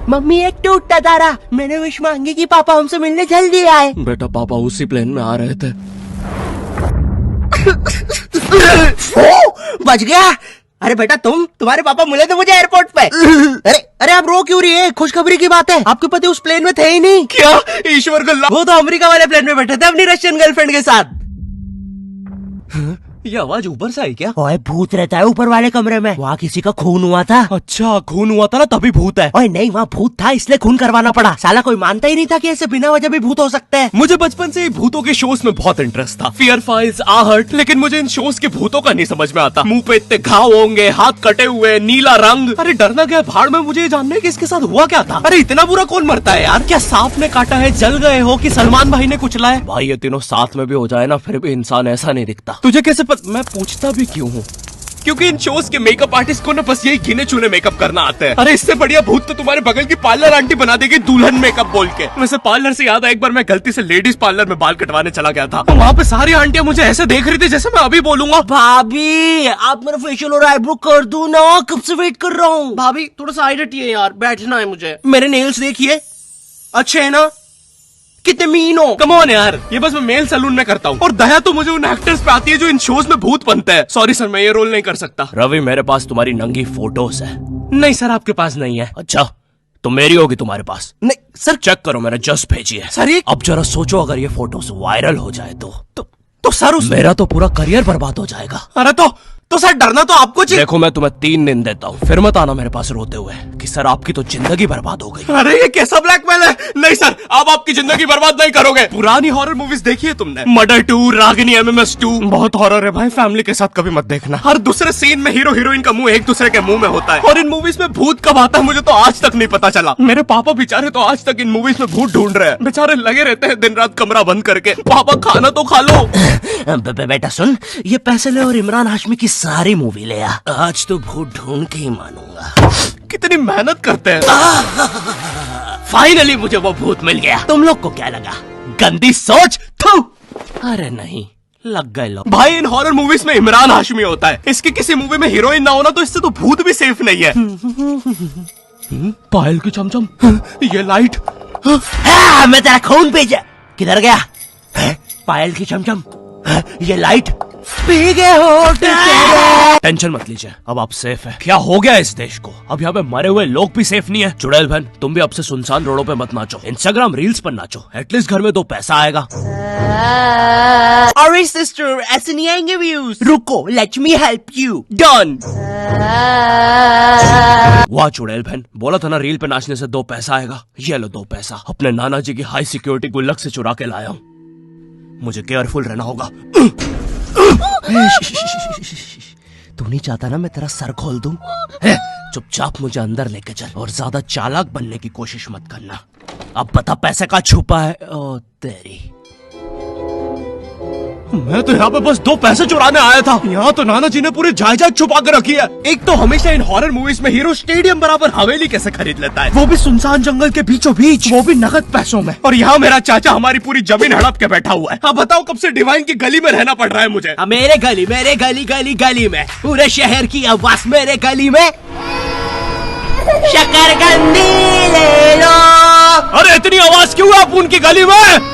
Mummy एक टूटता तारा, मैंने विश मांगी कि पापा हमसे मिलने जल्दी आए। बेटा पापा उसी प्लेन में आ रहे थे। बच गया। अरे बेटा तुम्हारे पापा मिले थे मुझे एयरपोर्ट पे। अरे आप रो क्यों रही है? खुशखबरी की बात है, आपके पति उस प्लेन में थे ही नहीं। क्या? ईश्वर को वो तो अमेरिका वाले प्लेन में बैठे थे अपनी रशियन गर्लफ्रेंड के साथ। ये आवाज ऊपर से आई क्या? ओए भूत रहता है ऊपर वाले कमरे में, वहाँ किसी का खून हुआ था। अच्छा खून हुआ था ना तभी भूत है। ओए नहीं, वहाँ भूत था इसलिए खून करवाना पड़ा। साला कोई मानता ही नहीं था कि ऐसे बिना वजह भी भूत हो सकते हैं। मुझे बचपन से ही भूतों के शोज में बहुत इंटरेस्ट था, फियर फाइल्स, आहट, लेकिन मुझे इन शोज के भूतों का नहीं समझ में आता। मुंह पे इतने घाव होंगे, हाथ कटे हुए, नीला रंग। अरे डरना क्या भाड़ में, मुझे जानना है कि इसके साथ हुआ क्या था। अरे इतना बुरा कौन मरता है यार? क्या सांप ने काटा है, जल गए हो कि सलमान भाई ने कुचला है? भाई ये तीनों साथ में भी हो जाए ना फिर भी इंसान ऐसा नहीं दिखता। तुझे कैसे मैं पूछता भी क्यों हूँ? क्योंकि इन शोज के मेकअप आर्टिस्ट को ना बस यही गिने चुने मेकअप करना आता है। अरे इससे बढ़िया भूत तो तुम्हारे बगल की पार्लर आंटी बना देगी दुल्हन मेकअप बोल के। वैसे पार्लर से याद है, एक बार मैं गलती से लेडीज पार्लर में बाल कटवाने चला गया था, तो वहाँ पे सारी आंटियां मुझे ऐसे देख रही थी जैसे मैं अभी बोलूंगा भाभी आप मेरा फेशियल और आईब्रो कर दो ना, कब से वेट कर रहा हूँ। भाभी थोड़ा सा साइड हटिए यार, बैठना है मुझे। मेरे नेल्स देखिए, अच्छे है ना? कितने मीन हो। कम ऑन यार, ये बस मैं मेल सैलून में करता हूँ। और दया तो मुझे उन एक्टर्स पे आती है जो इन शोज में भूत बनते हैं। सॉरी सर, मैं ये रोल नहीं कर सकता। रवि मेरे पास तुम्हारी नंगी फोटोज है। नहीं सर आपके पास नहीं है। अच्छा तो मेरी होगी तुम्हारे पास? नहीं सर। चेक करो, मैंने जस्ट भेजी है। सर अब जरा सोचो अगर ये फोटोज वायरल हो जाए तो सर मेरा तो पूरा करियर बर्बाद हो जाएगा। अरे तो सर डरना तो आपको चाहिए। देखो मैं तुम्हें 3 दिन देता हूँ, फिर मत आना मेरे पास रोते हुए कि सर आपकी तो जिंदगी बर्बाद हो गई। अरे ये कैसा ब्लैकमेल है? नहीं सर, आप आपकी जिंदगी बर्बाद नहीं करोगे। पुरानी हॉरर मूवीज देखी है तुमने? मर्डर 2, रागिनी, MMS 2, बहुत हॉरर है भाई, फैमिली के साथ कभी मत देखना। हर दूसरे सीन में हीरो हीरोइन का मुंह एक दूसरे के मुंह में होता है। और इन मूवीज में भूत कब आता है मुझे तो आज तक नहीं पता चला। मेरे पापा बेचारे तो आज तक इन मूवीज में भूत ढूंढ रहे हैं। बेचारे लगे रहते हैं दिन रात कमरा बंद करके। पापा खाना तो खा लो। बेटा सुन, ये पैसे ले और इमरान हाशमी की सारी मूवी ले आ। आज तो भूत ढूंढ के ही मानूंगा। कितनी मेहनत करते हैं। फाइनली मुझे वो भूत मिल गया। तुम लोग को क्या लगा? गंदी सोच। थू। अरे नहीं, लग गए लोग। भाई इन हॉरर मूवीज में इमरान हाशमी होता है, इसकी किसी मूवी में हीरोइन ना होना तो इससे तो भूत भी सेफ नहीं है। पायल की चमचम, ये लाइट। मैं तेरा खून भेजा। किधर गया? पायल की चमचम, ये लाइट पी गए हो। टेंशन मत लीजिए, अब आप सेफ है। क्या हो गया इस देश को? अब यहाँ पे मरे हुए लोग भी सेफ नहीं है। चुड़ैल बहन तुम भी अब से सुनसान रोडों पे मत नाचो, इंस्टाग्राम रील्स पर नाचो, एटलीस्ट घर में 2 पैसा आएगा। अरे सिस्टर ऐसे नहीं आएंगे व्यूज। रुको, let me help you. Done. वाह चुड़ैल बहन, बोला था ना रील पे नाचने से 2 पैसा आएगा। ये लो 2 पैसा, अपने नाना जी की हाई सिक्योरिटी गुल्लक से चुरा के लाया हूँ। मुझे केयरफुल रहना होगा। तू नहीं चाहता ना मैं तेरा सर खोल दूं? चुपचाप मुझे अंदर लेके चल और ज्यादा चालाक बनने की कोशिश मत करना। अब बता पैसे का छुपा है। ओ तेरी, मैं तो यहाँ पे बस 2 पैसे चुराने आया था। यहाँ तो नाना जी ने पूरी जायदाद छुपा कर रखी है। एक तो हमेशा इन हॉरर मूवीज में हीरो स्टेडियम बराबर हवेली कैसे खरीद लेता है, वो भी सुनसान जंगल के बीचों बीच, वो भी नगद पैसों में। और यहाँ मेरा चाचा हमारी पूरी जमीन हड़प के बैठा हुआ है। अब बताओ कब से डिवाइन की गली में रहना पड़ रहा है मुझे। मेरे गली में पूरे शहर की आवाज मेरे गली में। शकरकंदी ले लो। अरे इतनी आवाज क्यों है आप उनकी गली में?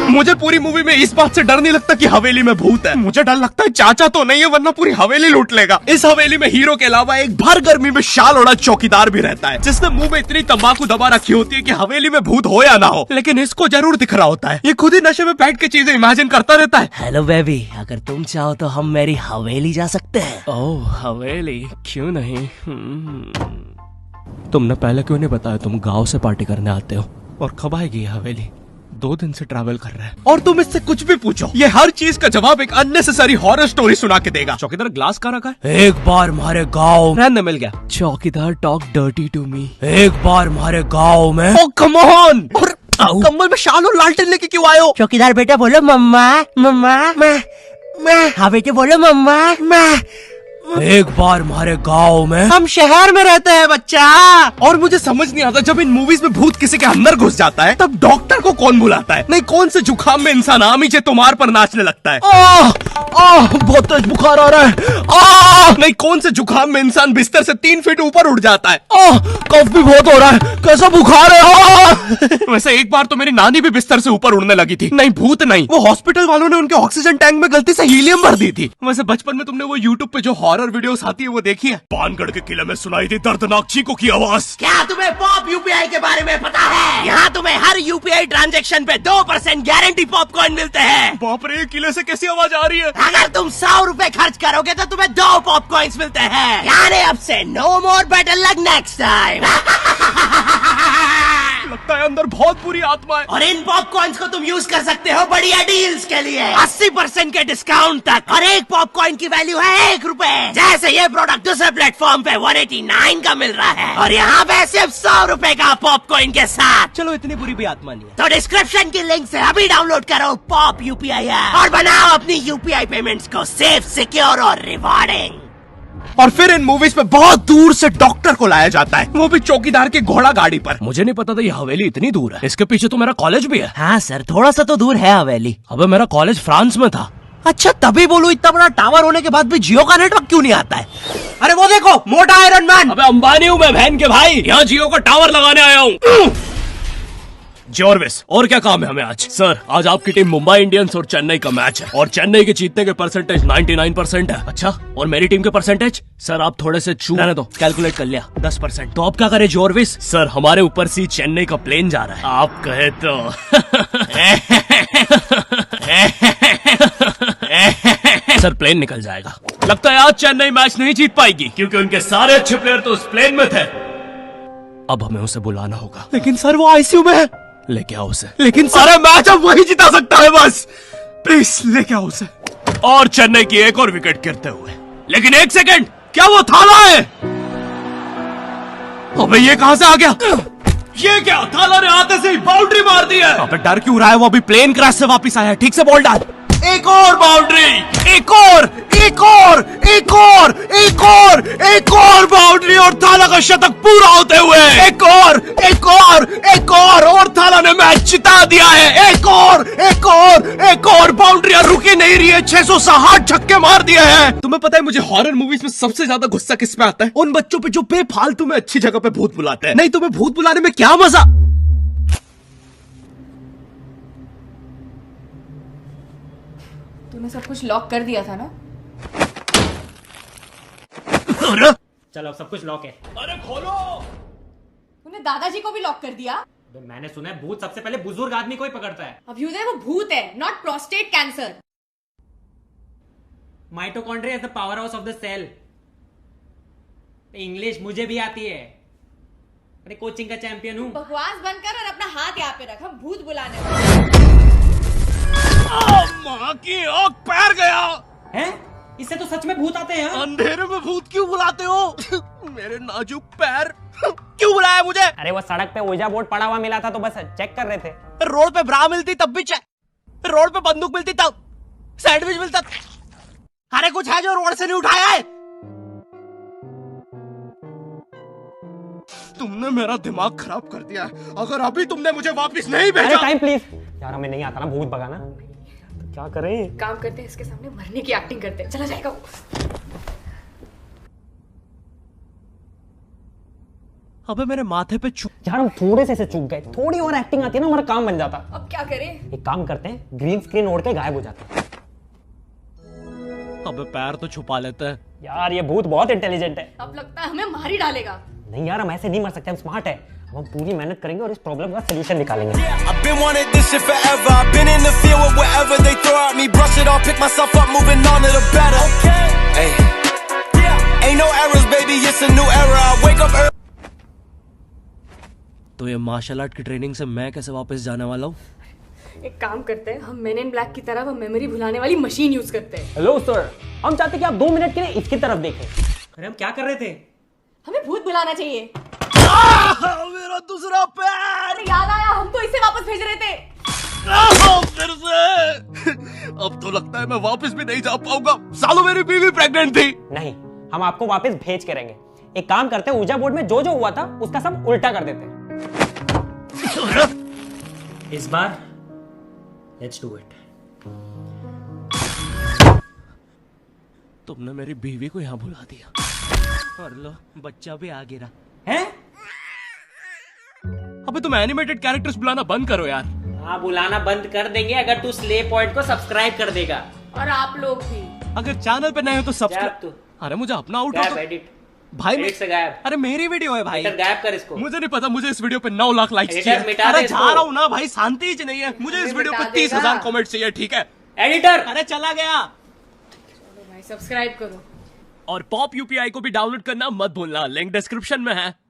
मुझे पूरी मूवी में इस बात से डर नहीं लगता कि हवेली में भूत है, मुझे डर लगता है चाचा तो नहीं है वरना पूरी हवेली लूट लेगा। इस हवेली में हीरो के अलावा एक भर गर्मी में शाल ओढ़ा चौकीदार भी रहता है, जिसने मुंह में इतनी तंबाकू दबा रखी होती है कि हवेली में भूत हो या ना हो, लेकिन इसको जरूर दिख रहा होता है। ये खुद ही नशे में बैठ के चीजें इमेजिन करता रहता है। हेलो बेबी, अगर तुम चाहो तो हम मेरी हवेली जा सकते हैं। ओह हवेली, क्यों नहीं? तुमने पहले क्यों नहीं बताया तुम गाँव से पार्टी करने आते हो? और कब आएगी ये हवेली? 2 दिन से ट्रैवल कर रहा है और तुम इससे कुछ भी पूछो, ये हर चीज का जवाब एक अननेसेसरी हॉरर स्टोरी सुना के देगा। चौकीदार ग्लास कहाँ रखा है? एक बार हमारे गाँव रहने मिल गया। चौकीदार टॉक डर्टी टू मी। एक बार हमारे गाँव में। ओह कम ऑन। और कंबल में शाल और लालटेन लेके क्यों आए हो? चौकीदार बेटा बोलो मम्मा मम्मा। मैं। हाँ बेटे बोलो मम्मा। एक बार हमारे गांव में हम शहर में रहते हैं बच्चा। और मुझे समझ नहीं आता, जब इन मूवीज में भूत किसी के अंदर घुस जाता है तब डॉक्टर को कौन बुलाता है? नहीं, कौन से जुकाम में इंसान आमीचे तुम्हार पर नाचने लगता है? बहुत तेज बुखार आ रहा है। नहीं, कौन से जुकाम में इंसान बिस्तर से 3 फीट ऊपर उठ जाता है? कफ भी बहुत हो रहा है, कैसा बुखार है? वैसे एक बार तो मेरी नानी भी बिस्तर से ऊपर उड़ने लगी थी। नहीं, भूत नहीं, वो हॉस्पिटल वालों ने उनके ऑक्सीजन टैंक में गलती से हीलियम भर दी थी। वैसे बचपन में तुमने वो यूट्यूब पे जो हॉरर वीडियोस आती है वो देखी है? पानगढ़ के किले में सुनाई थी दर्दनाक चीखों की आवाज। क्या तुम्हें पॉप यूपीआई के बारे में पता है? यहाँ तुम्हें हर यूपीआई ट्रांजैक्शन पे 2% गारंटी पॉपकॉर्न मिलते हैं। बाप रे, किले से कैसी आवाज आ रही है? अगर तुम 100 रुपए खर्च करोगे तो तुम्हें 2 पॉपकॉर्न्स मिलते हैं। यानी अब से no more better luck next time. लगता है अंदर बहुत बुरी आत्मा है। और इन पॉपकॉर्न्स को तुम यूज कर सकते हो बढ़िया डील्स के लिए, 80% के डिस्काउंट तक। और एक पॉपकॉर्न की वैल्यू है 1 रुपए। जैसे ये प्रोडक्ट दूसरे प्लेटफॉर्म पे 189 का मिल रहा है और यहाँ पे सिर्फ 100 रुपए का पॉपकॉर्न के साथ। चलो, इतनी बुरी भी आत्मा नहीं है। तो डिस्क्रिप्शन की लिंक से अभी डाउनलोड करो पॉप यूपीआई ऐप और बनाओ अपनी यूपीआई पेमेंट्स को सेफ, सिक्योर और रिवॉर्डिंग। और फिर इन मूवीज में बहुत दूर से डॉक्टर को लाया जाता है, वो भी चौकीदार की घोड़ा गाड़ी पर। मुझे नहीं पता था ये हवेली इतनी दूर है। इसके पीछे तो मेरा कॉलेज भी है। हाँ सर, थोड़ा सा तो दूर है हवेली। अबे, मेरा कॉलेज फ्रांस में था। अच्छा, तभी बोलूं इतना बड़ा टावर होने के बाद भी जियो का नेटवर्क क्यों नहीं आता है? अरे वो देखो, मोटा आयरन मैन। अबे अंबानी हूँ मैं बहन के भाई, यहाँ जियो का टावर लगाने आया हूँ। जॉर्विस, और क्या काम है हमें आज? सर, आज आपकी टीम मुंबई इंडियंस और चेन्नई का मैच है और चेन्नई के जीतने के परसेंटेज 99% है। अच्छा, और मेरी टीम के परसेंटेज? सर, आप थोड़े से रहने दो, कैलकुलेट कर लिया, 10%। तो आप क्या करें जॉर्विस? सर, हमारे ऊपर से चेन्नई का प्लेन जा रहा है। आप कहे तो सर, प्लेन निकल जाएगा। लगता है आज चेन्नई मैच नहीं जीत पाएगी क्योंकि उनके सारे अच्छे प्लेयर तो उस प्लेन में थे। अब हमें उसे बुलाना होगा। लेकिन सर, वो आईसीयू में है। लेके आओ उसे। लेकिन सारे मैच अब वही जिता सकता है, बस प्लीज लेके आओ उसे। और चेन्नई की एक और विकेट गिरते हुए। लेकिन 1 सेकंड, क्या वो थाला है? अबे, ये कहां से आ गया? ये क्या? थाला ने आते से ही बाउंड्री मार दी है। अबे, डर क्यों रहा है? वो अभी प्लेन क्रैश से वापस आया है। ठीक से बॉल डाल। एक और बाउंड्री, एक और, एक और, एक और, एक और, एक और बाउंड्री और थाला का शतक पूरा होते हुए एक और, एक और, एक और थाला ने मैच जिता दिया है। एक और, एक और, एक और बाउंड्री रुकी नहीं रही है। 660 छक्के मार दिए हैं। तुम्हें पता है मुझे हॉरर मूवीज में सबसे ज्यादा गुस्सा किस पे आता है? उन बच्चों पे जो बेफालतू में अच्छी जगह पे भूत बुलाते हैं। नहीं, तुम्हें भूत बुलाने में क्या मजा? तूने सब कुछ लॉक कर दिया था ना? चलो, अब सब कुछ लॉक है। अरे खोलो। तूने दादाजी को भी लॉक कर दिया? मैंने सुना है भूत सबसे पहले बुजुर्ग आदमी को ही पकड़ता है। अभ्युदय, वो भूत है, not prostate cancer. Mitochondria is the powerhouse of the cell. English मुझे भी आती है, अरे कोचिंग का चैंपियन हूँ। बकवास बंद कर और अपना हाथ यहाँ पे रख, हम भूत बुलाने वाले। माँ की आँख पैर गया हैं? इससे तो सच में भूत आते हैं। अंधेरे में भूत क्यों बुलाते हो? मेरे नाजुक पैर क्यों बुलाया मुझे? अरे वो सड़क पे ओजा बोर्ड पड़ा हुआ मिला था तो बस चेक कर रहे थे। रोड पे ब्रा मिलती तब भी चेक, रोड पे बंदूक मिलती तब, सैंडविच मिलता। अरे कुछ है जो रोड से नहीं उठाया है? तुमने मेरा दिमाग खराब कर दिया है। अगर अभी तुमने मुझे वापस नहीं भेजा। टाइम प्लीज यार, हमें नहीं आता ना भूत भगाना, तो क्या करें? काम करते हैं, इसके सामने मरने की एक्टिंग करते हैं। चला जाएगा वो। अबे, मेरे माथे पे यार हम थोड़े से चूक गए, थोड़ी और एक्टिंग आती है ना, हमारा काम बन जाता। अब क्या करें? एक काम करते हैं, ग्रीन स्क्रीन ओढ़ के गायब हो जाते हैं। अबे, पैर तो छुपा लेते हैं। यार ये भूत बहुत इंटेलिजेंट है। अब लगता है हमें मार ही डालेगा। नहीं यार, हम ऐसे नहीं मर सकते, हम स्मार्ट है। अब हम पूरी मेहनत करेंगे और इस प्रॉब्लम का सलूशन निकालेंगे। I've been wanting this shit forever. I've been in the field with whatever they throw at me. Brush it off, pick myself up, moving on to the better. Hey, ain't no errors, baby. It's a new era. I wake up early. तो ये martial art की training से मैं कैसे वापस जाने वाला हूँ? एक काम करते हैं, हम मेन इन ब्लैक की तरह वो मेमोरी भुलाने वाली मशीन यूज करते हैं। हेलो सर, हम चाहते कि आप 2 मिनट के लिए इसकी तरफ देखें। अरे हम क्या कर रहे थे? हमें भूत बुलाना चाहिए। मेरा दूसरा पैर। अरे याद आया, हम तो इसे वापस भेज रहे थे। फिर से। अब तो लगता है मैं वापस भी नहीं जा पाऊंगा। सालों मेरी बीवी प्रेग्नेंट थी। नहीं, हम आपको वापस भेज के रहेंगे। एक काम करते हैं, ऊर्जा बोर्ड में जो जो हुआ था उसका सब उल्टा कर देते हैं। इस बार लेट्स डू इट। तुमने मेरी बीवी को यहाँ बुला दिया और लो बच्चा भी आ गिरा हैं? अबे तुम एनिमेटेड कैरेक्टर्स बुलाना बंद करो यार। हाँ, बुलाना बंद कर देंगे अगर तू स्ले पॉइंट को सब्सक्राइब कर देगा। और आप लोग भी। अगर चैनल पे नए हो तो गायब सब्सक्राइब। तू। अरे मुझे अपना आउट गायब एडिट। भाई एडिट से गायब। अरे मेरी वीडियो है भाई। एडिटर गायब कर इसको। मुझे नहीं पता, मुझे इस वीडियो पे 9 लाख लाइक्स एडिटर चाहिए। मिटा दे अरे इसको। जा रहा हूँ ना भाई, शांति ही नहीं है। मुझे इस वीडियो पे मिटा 30,000 देगा। कमेंट चाहिए, ठीक है? एडिटर। अरे चला गया। भाई सब्सक्राइब करो। और पॉप यूपीआई को भी डाउनलोड करना मत भूलना, लिंक डिस्क्रिप्शन में है।